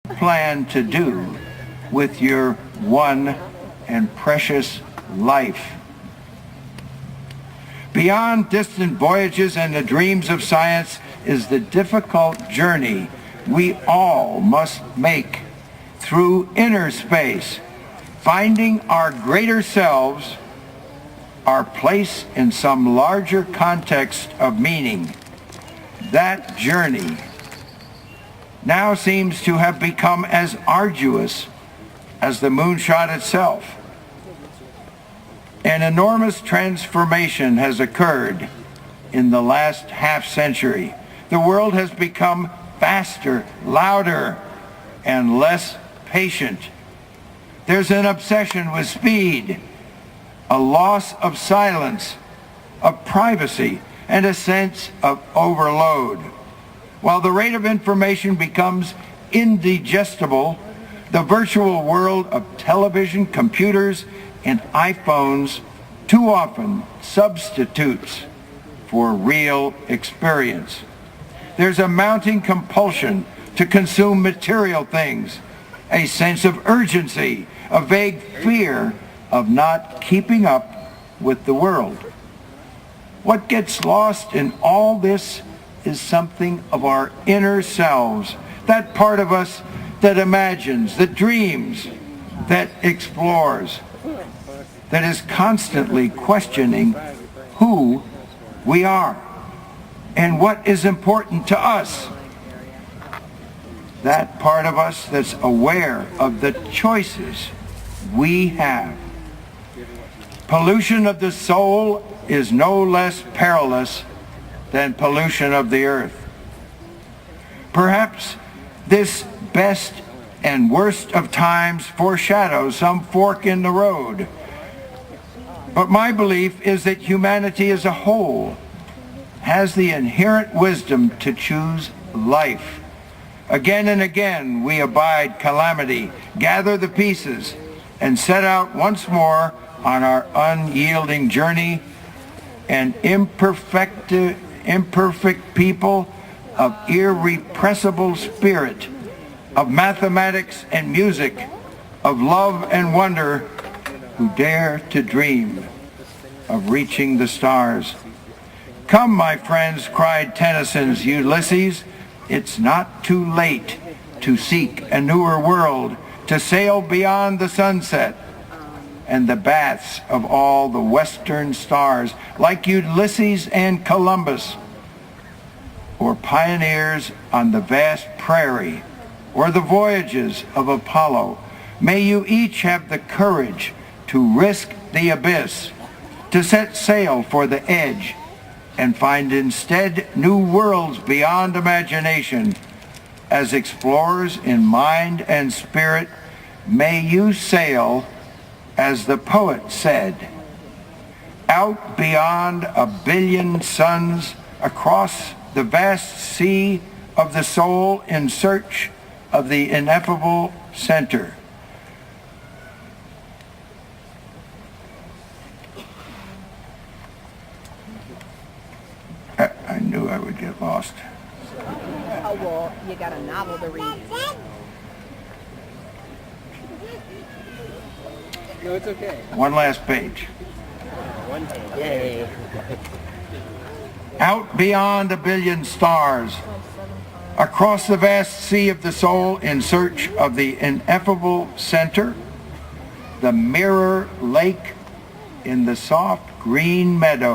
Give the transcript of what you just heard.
plan to do with your one and precious life? Beyond distant voyages and the dreams of science is the difficult journey we all must make through inner space, finding our greater selves, our place in some larger context of meaning. That journey now seems to have become as arduous as the moonshot itself. An enormous transformation has occurred in the last half-century. The world has become faster, louder, and less patient. There's an obsession with speed, a loss of silence, of privacy, and a sense of overload. While the rate of information becomes indigestible, the virtual world of television, computers, and iPhones too often substitutes for real experience. There's a mounting compulsion to consume material things, a sense of urgency, a vague fear of not keeping up with the world. What gets lost in all this is something of our inner selves, that part of us that imagines, that dreams, that explores, that is constantly questioning who we are and what is important to us. That part of us that's aware of the choices we have. Pollution of the soul is no less perilous than pollution of the earth. Perhaps this best and worst of times foreshadows some fork in the road. But my belief is that humanity as a whole has the inherent wisdom to choose life. Again and again we abide calamity, gather the pieces, and set out once more on our unyielding journey, an imperfect people of irrepressible spirit, of mathematics and music, of love and wonder, who dare to dream of reaching the stars. Come, my friends, cried Tennyson's Ulysses, it's not too late to seek a newer world, to sail beyond the sunset and the baths of all the western stars, like Ulysses and Columbus, or pioneers on the vast prairie, or the voyages of Apollo. May you each have the courage to risk the abyss, to set sail for the edge, and find instead new worlds beyond imagination. As explorers in mind and spirit, may you sail, as the poet said, out beyond a billion suns, across the vast sea of the soul in search of the ineffable center. I knew I would get lost. Oh, well, you got a novel to read. No, it's okay. One last page. One page. Yay. Out beyond a billion stars, across the vast sea of the soul in search of the ineffable center, the mirror lake in the soft green meadow.